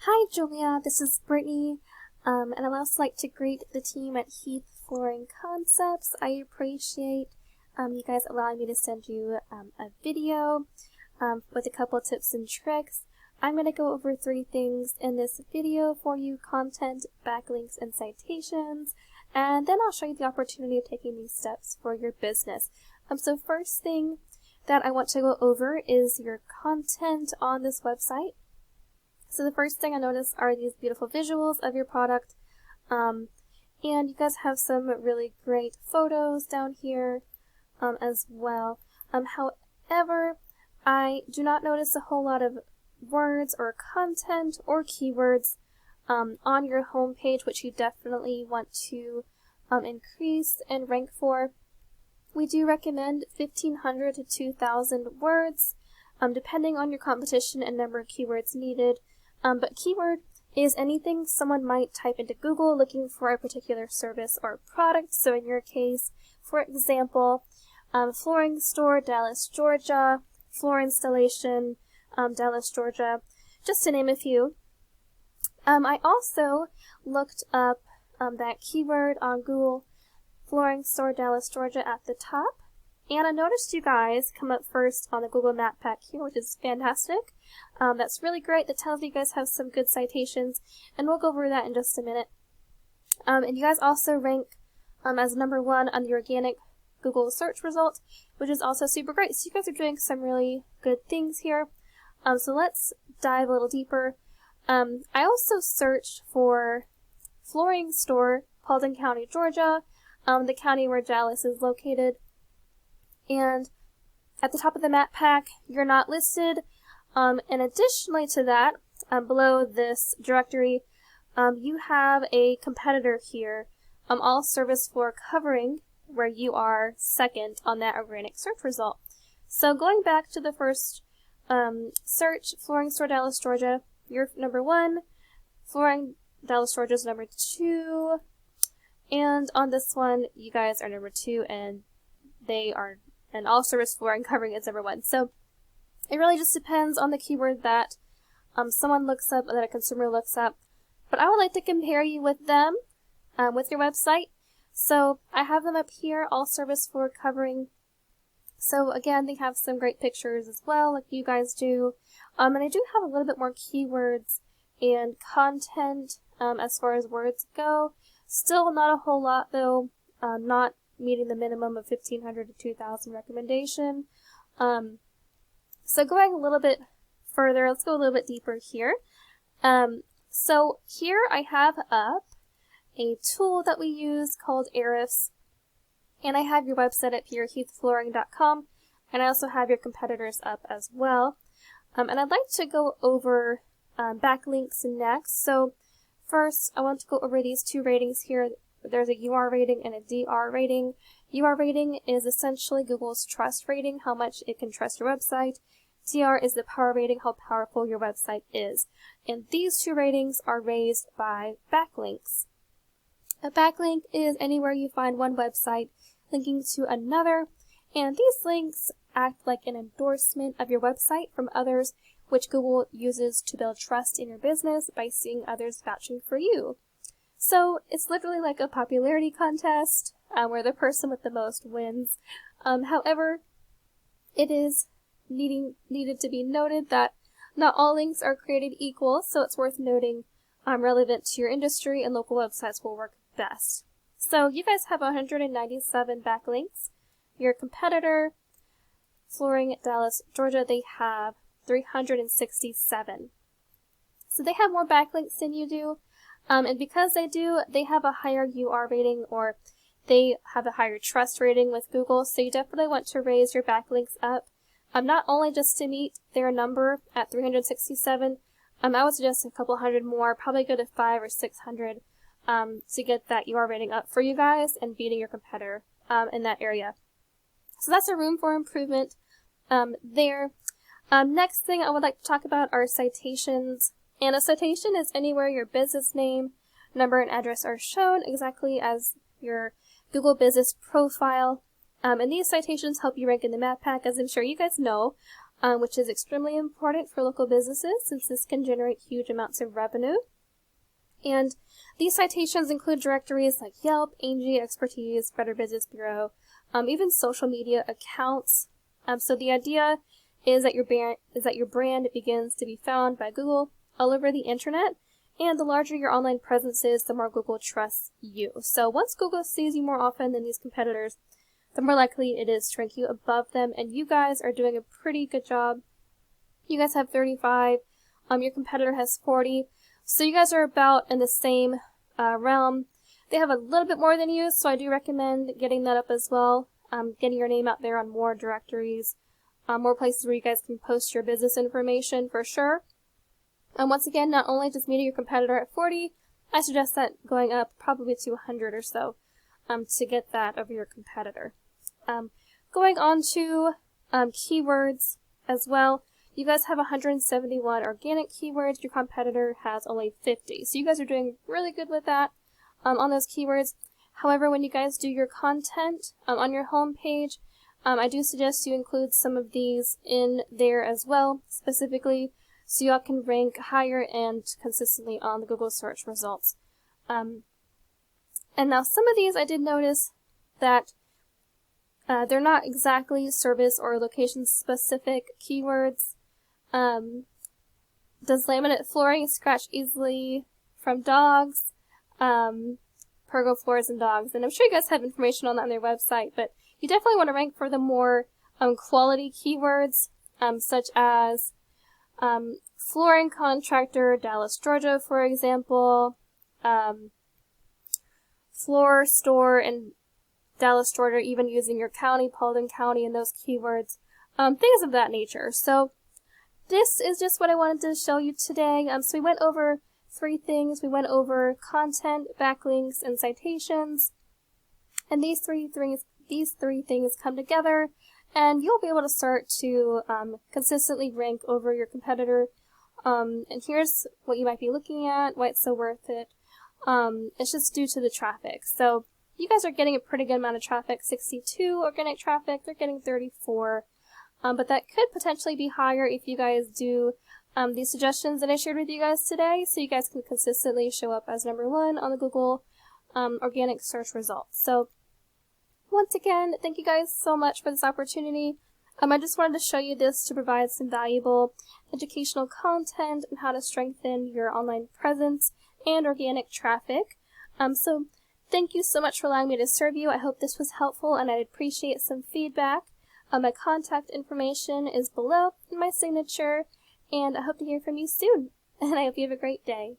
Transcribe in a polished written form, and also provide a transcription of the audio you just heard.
Hi Julia, this is Brittany, and I'd also like to greet the team at Heath Flooring Concepts. I appreciate you guys allowing me to send you a video with a couple tips and tricks. I'm going to go over 3 things in this video for you: content, backlinks, and citations, and then I'll show you the opportunity of taking these steps for your business. So first thing that I want to go over is your content on this website. So the first thing I notice are these beautiful visuals of your product, and you guys have some really great photos down here as well. However, I do not notice a whole lot of words or content or keywords on your homepage, which you definitely want to increase and rank for. We do recommend 1,500 to 2,000 words, depending on your competition and number of keywords needed. But keyword is anything someone might type into Google looking for a particular service or product. So in your case, for example, flooring store, Dallas, Georgia, floor installation, Dallas, Georgia, just to name a few. I also looked up that keyword on Google, flooring store, Dallas, Georgia at the top. And I noticed you guys come up first on the Google Map Pack here, which is fantastic. That's really great. That tells you guys have some good citations, and we'll go over that in just a minute. And you guys also rank as number 1 on the organic Google search result, which is also super great. So you guys are doing some really good things here. So let's dive a little deeper. I also searched for flooring store, Paulding County, Georgia, the county where Dallas is located. And at the top of the map pack, you're not listed. And additionally to that, below this directory, you have a competitor here, all service floor covering, where you are second on that organic search result. So going back to the first search, flooring store Dallas, Georgia, you're number 1, flooring Dallas, Georgia is number 2, and on this one, you guys are number 2, and they are. And all service flooring covering is number 1. So it really just depends on the keyword that someone looks up and that a consumer looks up. But I would like to compare you with them, with your website. So I have them up here, all service floor covering. So again, they have some great pictures as well, like you guys do. And I do have a little bit more keywords and content as far as words go. Still not a whole lot though, not meeting the minimum of 1,500 to 2,000 recommendation. So going a little bit further, let's go a little bit deeper here. So here I have up a tool that we use called Ahrefs, and I have your website up here, heathflooring.com, and I also have your competitors up as well. And I'd like to go over backlinks next. So first, I want to go over these 2 ratings here. There's a UR rating and a DR rating. UR rating is essentially Google's trust rating, how much it can trust your website. DR is the power rating, how powerful your website is. And these 2 ratings are raised by backlinks. A backlink is anywhere you find one website linking to another, and these links act like an endorsement of your website from others, which Google uses to build trust in your business by seeing others vouching for you. So it's literally like a popularity contest where the person with the most wins. However, it is needed to be noted that not all links are created equal, so it's worth noting relevant to your industry and local websites will work best. So you guys have 197 backlinks. Your competitor, Flooring Dallas, Georgia, they have 367. So they have more backlinks than you do. And because they do, they have a higher UR rating, or they have a higher trust rating with Google, so you definitely want to raise your backlinks up. Not only just to meet their number at 367, I would suggest a couple hundred more, probably go to 500 or 600 to get that UR rating up for you guys and beating your competitor in that area. So that's a room for improvement there. Next thing I would like to talk about are citations. And a citation is anywhere your business name, number, and address are shown exactly as your Google business profile. And these citations help you rank in the map pack, as I'm sure you guys know. which is extremely important for local businesses since this can generate huge amounts of revenue. And these citations include directories like Yelp, Angie, Expertise, Better Business Bureau, even social media accounts. So the idea is that your brand begins to be found by Google all over the internet, and the larger your online presence is, the more Google trusts you. So once Google sees you more often than these competitors, the more likely it is to rank you above them, and you guys are doing a pretty good job. You guys have 35, your competitor has 40, so you guys are about in the same realm. They have a little bit more than you, so I do recommend getting that up as well, getting your name out there on more directories, more places where you guys can post your business information for sure. Once again, not only just meeting your competitor at 40, I suggest that going up probably to 100 or so to get that over your competitor. Going on to keywords as well, you guys have 171 organic keywords, your competitor has only 50. So you guys are doing really good with that on those keywords. However, when you guys do your content on your home page, I do suggest you include some of these in there as well, specifically so y'all can rank higher and consistently on the Google search results. And now some of these I did notice that they're not exactly service or location specific keywords. Does laminate flooring scratch easily from dogs? Pergo floors and dogs. And I'm sure you guys have information on that on their website, but you definitely want to rank for the more quality keywords, such as flooring contractor, Dallas, Georgia, for example, floor store in Dallas, Georgia, even using your county, Paulding County, and those keywords, things of that nature. So this is just what I wanted to show you today. So we went over 3 things. We went over content, backlinks, and citations. And these three things come together, and you'll be able to start to consistently rank over your competitor. And here's what you might be looking at, why it's so worth it. It's just due to the traffic. So you guys are getting a pretty good amount of traffic, 62 organic traffic, they're getting 34. But that could potentially be higher if you guys do these suggestions that I shared with you guys today, so you guys can consistently show up as #1 on the Google organic search results. So once again, thank you guys so much for this opportunity. I just wanted to show you this to provide some valuable educational content on how to strengthen your online presence and organic traffic. So thank you so much for allowing me to serve you. I hope this was helpful, and I'd appreciate some feedback. My contact information is below in my signature, and I hope to hear from you soon. And I hope you have a great day.